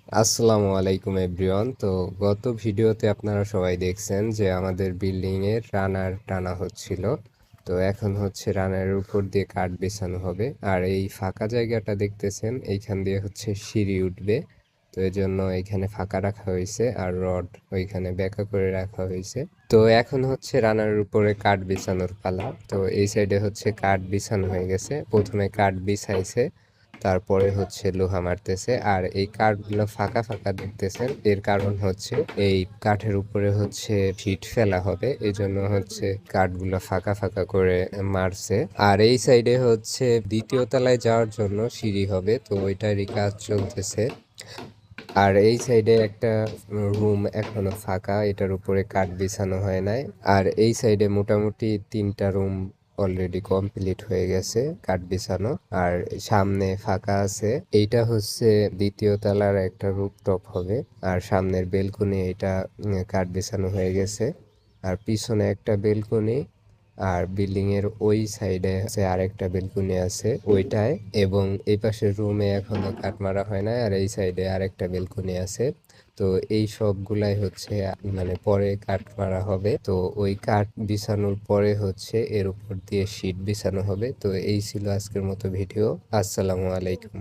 আসসালামু আলাইকুম এভরিওয়ান। তো গত ভিডিওতে আপনারা সবাই দেখছেন যে আমাদের বিল্ডিং এর রানার টানা হচ্ছিল। তো এখন হচ্ছে রানার উপর দিয়ে কাঠ বিছানো হবে, আর এই ফাঁকা জায়গাটা দেখতেছেন, এইখান দিয়ে হচ্ছে সিঁড়ি উঠবে। তো এই জন্য এখানে ফাঁকা রাখা হয়েছে আর রড ওইখানে বেঁকা করে রাখা হয়েছে। তো এখন হচ্ছে রানার উপরে কাঠ বিছানোর পালা। তো এই সাইডে হচ্ছে কাঠ বিছানো হয়ে গেছে, প্রথমে কাঠ বিছাইছে, তারপরে হচ্ছে লোহা মারতেছে। আর এই কাঠগুলো ফাঁকা ফাঁকা দেখতেছেন, এর কারণ হচ্ছে এই কাঠের উপরে হচ্ছে ফিট ফেলা হবে, এই জন্য হচ্ছে কাঠগুলো ফাঁকা ফাঁকা করে মারছে। আর এই সাইডে হচ্ছে দ্বিতীয় তলায় যাওয়ার জন্য সিঁড়ি হবে, তো ওইটারই কাজ চলতেছে। আর এই সাইডে একটা রুম এখনো ফাঁকা, এটার উপরে কাঠ বিছানো হয় নাই। আর এই সাইডে মোটামুটি 3টা রুম অলরেডি কমপ্লিট হয়ে গেছে কাঠ বিছানো, আর সামনে ফাঁকা আছে। এইটা হচ্ছে দ্বিতীয় তলার একটা রুফটপ হবে, আর সামনের বেলকনি এটা কাঠ বিছানো হয়ে গেছে। আর পিছনে একটা বেলকনি, আর বিল্ডিং এর ওই সাইডে আছে আরেকটা বেলকনি আছে ওইটায়, এবং এই পাশের রুমে এখনো কাঠ মারা হয় না, আর এই সাইডে আরেকটা বেলকনি আছে। তো এই সবগুলাই হচ্ছে মানে পরে কাঠ মারা হবে। তো ওই কাঠ বিছানোর পরে হচ্ছে এর উপর দিয়ে শীট বিছানো হবে। তো এই ছিল আজকের মতো ভিডিও। আসসালামু আলাইকুম।